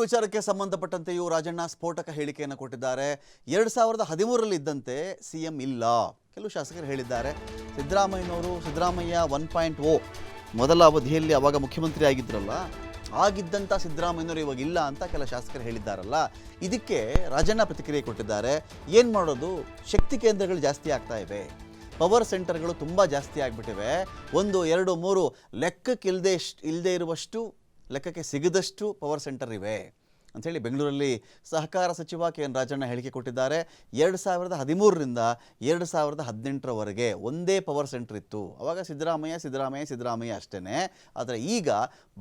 ವಿಚಾರಕ್ಕೆ ಸಂಬಂಧಪಟ್ಟಂತೆಯೂ ರಾಜಣ್ಣ ಸ್ಫೋಟಕ ಹೇಳಿಕೆಯನ್ನು ಕೊಟ್ಟಿದ್ದಾರೆ. 2013ರಲ್ಲಿ ಇದ್ದಂತೆ ಸಿಎಂ ಇಲ್ಲ. ಕೆಲವು ಶಾಸಕರು ಹೇಳಿದ್ದಾರೆ. ಸಿದ್ದರಾಮಯ್ಯ 1.0 ಮೊದಲ ಅವಧಿಯಲ್ಲಿ ಅವಾಗ ಮುಖ್ಯಮಂತ್ರಿ ಆಗಿದ್ರಲ್ಲ, ಆಗಿದ್ದಂಥ ಸಿದ್ದರಾಮಯ್ಯನವರು ಇವಾಗ ಇಲ್ಲ ಅಂತ ಕೆಲ ಶಾಸಕರು ಹೇಳಿದ್ದಾರಲ್ಲ. ಇದಕ್ಕೆ ರಾಜಣ್ಣ ಪ್ರತಿಕ್ರಿಯೆ ಕೊಟ್ಟಿದ್ದಾರೆ. ಏನು ಮಾಡೋದು, ಶಕ್ತಿ ಕೇಂದ್ರಗಳು ಜಾಸ್ತಿ ಆಗ್ತಾ ಇವೆ, ಪವರ್ ಸೆಂಟರ್ಗಳು ತುಂಬ ಜಾಸ್ತಿ ಆಗಿಬಿಟ್ಟಿವೆ. 1, 2, 3 ಲೆಕ್ಕಕ್ಕೆ ಇರುವಷ್ಟು, ಲೆಕ್ಕಕ್ಕೆ ಸಿಗದಷ್ಟು ಪವರ್ ಸೆಂಟರ್ ಇವೆ ಅಂಥೇಳಿ ಬೆಂಗಳೂರಲ್ಲಿ ಸಹಕಾರ ಸಚಿವ ಕೆ ಎನ್ ರಾಜಣ್ಣ ಹೇಳಿಕೆ ಕೊಟ್ಟಿದ್ದಾರೆ. 2013ರಿಂದ 2018ರವರೆಗೆ ಒಂದೇ ಪವರ್ ಸೆಂಟರ್ ಇತ್ತು. ಆವಾಗ ಸಿದ್ದರಾಮಯ್ಯ ಅಷ್ಟೇ. ಆದರೆ ಈಗ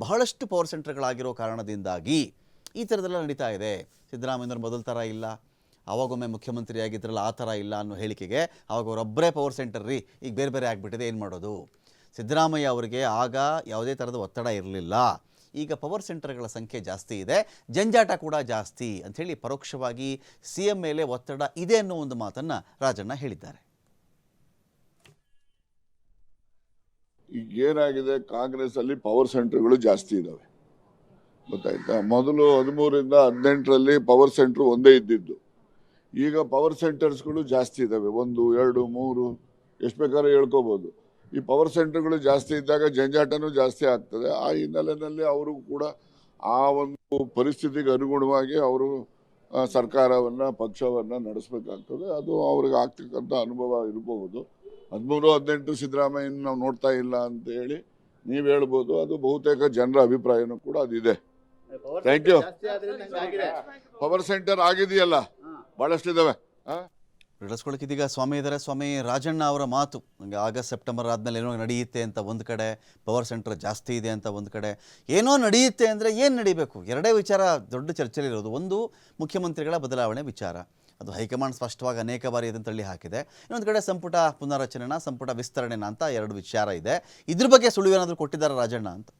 ಬಹಳಷ್ಟು ಪವರ್ ಸೆಂಟರ್ಗಳಾಗಿರೋ ಕಾರಣದಿಂದಾಗಿ ಈ ಥರದೆಲ್ಲ ನಡೀತಾ ಇದೆ. ಸಿದ್ದರಾಮಯ್ಯನವ್ರು ಮೊದಲ ಥರ ಇಲ್ಲ, ಆವಾಗೊಮ್ಮೆ ಮುಖ್ಯಮಂತ್ರಿ ಆಗಿದ್ರಲ್ಲ ಆ ಥರ ಇಲ್ಲ ಅನ್ನೋ ಹೇಳಿಕೆಗೆ ಆವಾಗ ಅವರೊಬ್ಬರೇ ಪವರ್ ಸೆಂಟರ್ ರೀ, ಈಗ ಬೇರೆ ಬೇರೆ ಆಗಿಬಿಟ್ಟಿದೆ, ಏನು ಮಾಡೋದು. ಸಿದ್ದರಾಮಯ್ಯ ಅವರಿಗೆ ಆಗ ಯಾವುದೇ ಥರದ ಒತ್ತಡ ಇರಲಿಲ್ಲ. ಈಗ ಪವರ್ ಸೆಂಟರ್ಗಳ ಸಂಖ್ಯೆ ಜಾಸ್ತಿ ಇದೆ, ಜಂಜಾಟ ಕೂಡ ಜಾಸ್ತಿ ಅಂಥೇಳಿ ಪರೋಕ್ಷವಾಗಿ ಸಿಎಂ ಮೇಲೆ ಒತ್ತಡ ಇದೆ ಅನ್ನೋ ಒಂದು ಮಾತನ್ನು ರಾಜಣ್ಣ ಹೇಳಿದ್ದಾರೆ. ಈಗ ಏನಾಗಿದೆ, ಕಾಂಗ್ರೆಸ್ ಅಲ್ಲಿ ಪವರ್ ಸೆಂಟರ್ಗಳು ಜಾಸ್ತಿ ಇದಾವೆ, ಗೊತ್ತಾಯ್ತಾ. ಮೊದಲು 13ರಿಂದ 18ರಲ್ಲಿ ಪವರ್ ಸೆಂಟರ್ ಒಂದೇ ಇದ್ದಿದ್ದು. ಈಗ ಪವರ್ ಸೆಂಟರ್ಸ್ಗಳು ಜಾಸ್ತಿ ಇದಾವೆ, 1, 2, 3 ಎಷ್ಟು ಬೇಕಾದ್ರೂ ಹೇಳ್ಕೋಬಹುದು. ಈ ಪವರ್ ಸೆಂಟರ್ಗಳು ಜಾಸ್ತಿ ಇದ್ದಾಗ ಜಂಜಾಟನೂ ಜಾಸ್ತಿ ಆಗ್ತದೆ. ಆ ಹಿನ್ನೆಲೆಯಲ್ಲಿ ಅವರು ಕೂಡ ಆ ಒಂದು ಪರಿಸ್ಥಿತಿಗೆ ಅನುಗುಣವಾಗಿ ಅವರು ಸರ್ಕಾರವನ್ನ ಪಕ್ಷವನ್ನ ನಡೆಸಬೇಕಾಗ್ತದೆ. ಅದು ಅವ್ರಿಗೆ ಆಗ್ತಕ್ಕಂಥ ಅನುಭವ ಇರಬಹುದು. 13, 18 ಸಿದ್ದರಾಮಯ್ಯನ ನಾವು ನೋಡ್ತಾ ಇಲ್ಲ ಅಂತ ಹೇಳಿ ನೀವು ಹೇಳ್ಬೋದು. ಅದು ಬಹುತೇಕ ಜನರ ಅಭಿಪ್ರಾಯನೂ ಕೂಡ ಅದಿದೆ. Thank you. ಪವರ್ ಸೆಂಟರ್ ಆಗಿದೆಯಲ್ಲ, ಬಹಳಷ್ಟು ಇದಾವೆ. ಬಿಡಿಸ್ಕೊಳ್ಳೋಕೆ ಇದೀಗ ಸ್ವಾಮಿ ಇದ್ದಾರೆ. ಸ್ವಾಮಿ, ರಾಜಣ್ಣ ಅವರ ಮಾತು ನನಗೆ ಆಗಸ್ಟ್ ಸೆಪ್ಟೆಂಬರ್ ಆದಮೇಲೆ ಏನೋ ನಡೆಯುತ್ತೆ ಅಂತ ಒಂದು ಕಡೆ, ಪವರ್ ಸೆಂಟರ್ ಜಾಸ್ತಿ ಇದೆ ಅಂತ ಒಂದು ಕಡೆ. ಏನೋ ನಡೆಯುತ್ತೆ ಅಂದರೆ ಏನು ನಡೀಬೇಕು? ಎರಡೇ ವಿಚಾರ ದೊಡ್ಡ ಚರ್ಚೆಯಲ್ಲಿರೋದು. ಒಂದು, ಮುಖ್ಯಮಂತ್ರಿಗಳ ಬದಲಾವಣೆ ವಿಚಾರ. ಅದು ಹೈಕಮಾಂಡ್ ಸ್ಪಷ್ಟವಾಗಿ ಅನೇಕ ಬಾರಿ ಇದನ್ನು ತಳ್ಳಿ ಹಾಕಿದೆ. ಇನ್ನೊಂದು ಕಡೆ ಸಂಪುಟ ಪುನರಚನೆನ, ಸಂಪುಟ ವಿಸ್ತರಣೆನ ಅಂತ ಎರಡು ವಿಚಾರ ಇದೆ. ಇದ್ರ ಬಗ್ಗೆ ಸುಳಿವು ಏನಾದರೂ ಕೊಟ್ಟಿದ್ದಾರೆ ರಾಜಣ್ಣ ಅಂತ?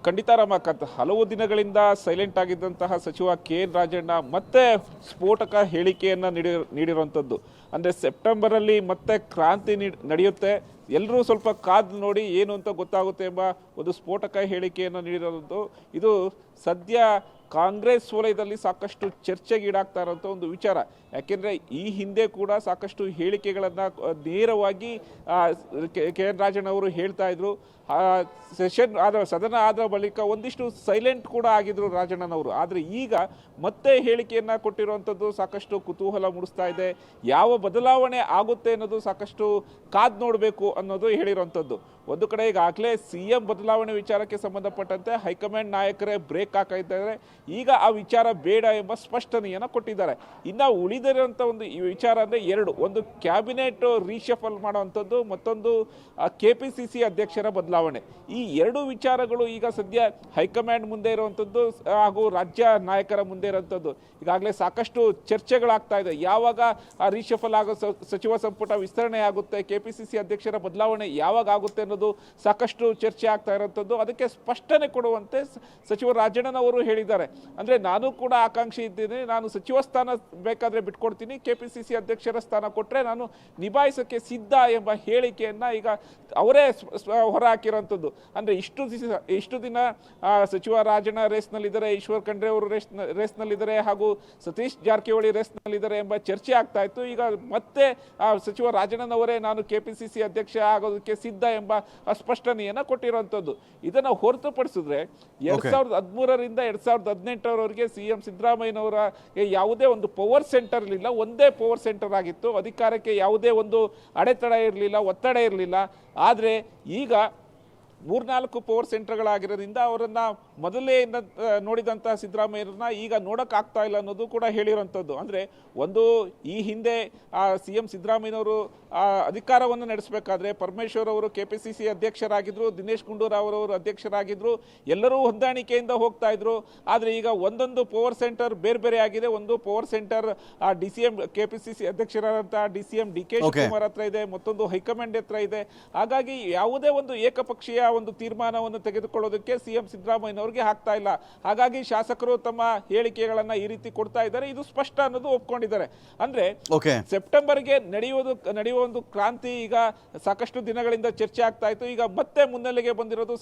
ಖಂಡಿತ ರಮಾಕಾಂತ್, ಹಲವು ದಿನಗಳಿಂದ ಸೈಲೆಂಟ್ ಆಗಿದ್ದಂತಹ ಸಚಿವ ಕೆ ಎನ್ ರಾಜಣ್ಣ ಮತ್ತೆ ಸ್ಫೋಟಕ ಹೇಳಿಕೆಯನ್ನು ನೀಡಿರುವಂಥದ್ದು. ಅಂದರೆ ಸೆಪ್ಟೆಂಬರಲ್ಲಿ ಮತ್ತೆ ಕ್ರಾಂತಿ ನಡೆಯುತ್ತೆ, ಎಲ್ಲರೂ ಸ್ವಲ್ಪ ಕಾದು ನೋಡಿ ಏನು ಅಂತ ಗೊತ್ತಾಗುತ್ತೆ ಎಂಬ ಒಂದು ಸ್ಫೋಟಕ ಹೇಳಿಕೆಯನ್ನು ನೀಡಿರೋದು. ಇದು ಸದ್ಯ ಕಾಂಗ್ರೆಸ್ ವಲಯದಲ್ಲಿ ಸಾಕಷ್ಟು ಚರ್ಚೆಗೀಡಾಗ್ತಾ ಇರೋಂಥ ಒಂದು ವಿಚಾರ. ಯಾಕೆಂದರೆ ಈ ಹಿಂದೆ ಕೂಡ ಸಾಕಷ್ಟು ಹೇಳಿಕೆಗಳನ್ನು ನೇರವಾಗಿ ಕೆ ಎನ್ ರಾಜಣ್ಣ ಅವರು ಹೇಳ್ತಾ ಇದ್ರು. ಸದನ ಆದ ಬಳಿಕ ಒಂದಿಷ್ಟು ಸೈಲೆಂಟ್ ಕೂಡ ಆಗಿದ್ರು ರಾಜಣ್ಣನವರು. ಆದರೆ ಈಗ ಮತ್ತೆ ಹೇಳಿಕೆಯನ್ನು ಕೊಟ್ಟಿರುವಂಥದ್ದು ಸಾಕಷ್ಟು ಕುತೂಹಲ ಮೂಡಿಸ್ತಾ ಇದೆ. ಯಾವ ಬದಲಾವಣೆ ಆಗುತ್ತೆ ಅನ್ನೋದು ಸಾಕಷ್ಟು ಕಾದು ನೋಡಬೇಕು ಅನ್ನೋದು ಹೇಳಿರುವಂಥದ್ದು. ಒಂದು ಕಡೆ ಈಗಾಗಲೇ ಸಿಎಂ ಬದಲಾವಣೆ ವಿಚಾರಕ್ಕೆ ಸಂಬಂಧಪಟ್ಟಂತೆ ಹೈಕಮಾಂಡ್ ನಾಯಕರೇ ಬ್ರೇಕ್ ಹಾಕ್ತಾ ಇದ್ದಾರೆ. ಈಗ ಆ ವಿಚಾರ ಬೇಡ ಎಂಬ ಸ್ಪಷ್ಟನೆಯನ್ನು ಕೊಟ್ಟಿದ್ದಾರೆ. ಇನ್ನು ಉಳಿದಿರುವಂಥ ಒಂದು ಈ ವಿಚಾರ ಅಂದರೆ ಎರಡು, ಒಂದು ಕ್ಯಾಬಿನೆಟ್ ರೀಶಫಲ್ ಮಾಡುವಂಥದ್ದು, ಮತ್ತೊಂದು KPCC ಅಧ್ಯಕ್ಷರ ಬದಲಾವಣೆ. ಈ ಎರಡು ವಿಚಾರಗಳು ಈಗ ಸದ್ಯ ಹೈಕಮಾಂಡ್ ಮುಂದೆ ಇರುವಂಥದ್ದು ಹಾಗೂ ರಾಜ್ಯ ನಾಯಕರ ಮುಂದೆ ಇರುವಂಥದ್ದು. ಈಗಾಗಲೇ ಸಾಕಷ್ಟು ಚರ್ಚೆಗಳಾಗ್ತಾ ಇದೆ. ಯಾವಾಗ ರೀಶಫಲ್ ಆಗೋ ಸಚಿವ ಸಂಪುಟ ವಿಸ್ತರಣೆ ಆಗುತ್ತೆ, KPCC ಅಧ್ಯಕ್ಷರ ಬದಲಾವಣೆ ಯಾವಾಗ ಆಗುತ್ತೆ ಅನ್ನೋದು ಸಾಕಷ್ಟು ಚರ್ಚೆ ಆಗ್ತಾ ಇರುವಂಥದ್ದು. ಅದಕ್ಕೆ ಸ್ಪಷ್ಟನೆ ಕೊಡುವಂತೆ ಸಚಿವ ರಾಜಣ್ಣನವರು ಹೇಳಿದ್ದಾರೆ. ಅಂದರೆ ನಾನು ಕೂಡ ಆಕಾಂಕ್ಷಿ ಇದ್ದೀನಿ, ನಾನು ಸಚಿವ ಸ್ಥಾನ ಬೇಕಾದರೆ ಬಿಟ್ಕೊಡ್ತೀನಿ, KPCC ಅಧ್ಯಕ್ಷರ ಸ್ಥಾನ ಕೊಟ್ಟರೆ ನಾನು ನಿಭಾಯಿಸೋಕ್ಕೆ ಸಿದ್ಧ ಎಂಬ ಹೇಳಿಕೆಯನ್ನು ಈಗ ಅವರೇ ಹೊರ ಹಾಕಿರೋಂಥದ್ದು. ಅಂದರೆ ಇಷ್ಟು ದಿನ ಸಚಿವ ರಾಜಣ್ಣ ರೇಸ್ನಲ್ಲಿದ್ದಾರೆ, ಈಶ್ವರ್ ಖಂಡ್ರೆ ಅವರು ರೇಸ್ನಲ್ಲಿದ್ದಾರೆ, ಹಾಗೂ ಸತೀಶ್ ಜಾರಕಿಹೊಳಿ ರೇಸ್ನಲ್ಲಿದ್ದಾರೆ ಎಂಬ ಚರ್ಚೆ ಆಗ್ತಾ ಇತ್ತು. ಈಗ ಮತ್ತೆ ಸಚಿವ ರಾಜಣ್ಣನವರೇ ನಾನು KPCC ಅಧ್ಯಕ್ಷ ಆಗೋದಕ್ಕೆ ಸಿದ್ಧ ಎಂಬ ಸ್ಪಷ್ಟನೆಯನ್ನು ಕೊಟ್ಟಿರುವಂಥದ್ದು. ಇದನ್ನು ಹೊರತುಪಡಿಸಿದ್ರೆ 2013ರಿಂದ 2018ರವರೆಗೆ ಸಿಎಂ ಸಿದ್ದರಾಮಯ್ಯನವರ ಯಾವುದೇ ಒಂದು ಪವರ್ ಸೆಂಟರ್ ಇರಲಿಲ್ಲ, ಒಂದೇ ಪವರ್ ಸೆಂಟರ್ ಆಗಿತ್ತು. ಅಧಿಕಾರಕ್ಕೆ ಯಾವುದೇ ಒಂದು ಅಡೆತಡೆ ಇರಲಿಲ್ಲ, ಒತ್ತಡ ಇರಲಿಲ್ಲ. ಆದರೆ ಈಗ 3-4 ಪವರ್ ಸೆಂಟರ್ಗಳಾಗಿರೋದ್ರಿಂದ ಅವರನ್ನು ಮೊದಲೇ ನೋಡಿದಂಥ ಸಿದ್ದರಾಮಯ್ಯರನ್ನ ಈಗ ನೋಡೋಕ್ಕಾಗ್ತಾ ಇಲ್ಲ ಅನ್ನೋದು ಕೂಡ ಹೇಳಿರೋಂಥದ್ದು. ಅಂದರೆ ಒಂದು, ಈ ಹಿಂದೆ ಸಿಎಂ ಸಿದ್ದರಾಮಯ್ಯನವರು ಅಧಿಕಾರವನ್ನು ನಡೆಸಬೇಕಾದ್ರೆ ಪರಮೇಶ್ವರ್ ಅವರು KPCC ಅಧ್ಯಕ್ಷರಾಗಿದ್ದರು, ದಿನೇಶ್ ಗುಂಡೂರಾವ್ ಅವರು ಅಧ್ಯಕ್ಷರಾಗಿದ್ದರು, ಎಲ್ಲರೂ ಹೊಂದಾಣಿಕೆಯಿಂದ ಹೋಗ್ತಾ ಇದ್ರು. ಆದರೆ ಈಗ ಒಂದೊಂದು ಪವರ್ ಸೆಂಟರ್ ಬೇರೆ ಬೇರೆ ಆಗಿದೆ. ಒಂದು ಪವರ್ ಸೆಂಟರ್ DCM KPCC ಅಧ್ಯಕ್ಷರಾದಂಥ DCM DK ಶಿವಕುಮಾರ್ ಹತ್ರ ಇದೆ, ಮತ್ತೊಂದು ಹೈಕಮಾಂಡ್ ಹತ್ರ ಇದೆ. ಹಾಗಾಗಿ ಯಾವುದೇ ಒಂದು ಏಕಪಕ್ಷೀಯ ಒಂದು ತೀರ್ಮಾನವನ್ನು ತೆಗೆದುಕೊಳ್ಳೋದಕ್ಕೆ ಸಿಎಂ ಸಿದ್ದರಾಮಯ್ಯನವರಿಗೆ ಆಗ್ತಾ ಇಲ್ಲ. ಹಾಗಾಗಿ ಶಾಸಕರು ತಮ್ಮ ಹೇಳಿಕೆಗಳನ್ನು ಈ ರೀತಿ ಕೊಡ್ತಾ ಇದ್ದಾರೆ. ಇದು ಸ್ಪಷ್ಟ ಅನ್ನೋದು ಒಪ್ಕೊಂಡಿದ್ದಾರೆ. ಅಂದ್ರೆ ಸೆಪ್ಟೆಂಬರ್ಗೆ ನಡೆಯುವ ಒಂದು ಕ್ರಾಂತಿ ಈಗ ಸಾಕಷ್ಟು ದಿನಗಳಿಂದ ಚರ್ಚೆ ಆಗ್ತಾ ಇತ್ತು. ಈಗ ಮತ್ತೆ ಮುನ್ನೆಲೆಗೆ ಬಂದಿರೋದು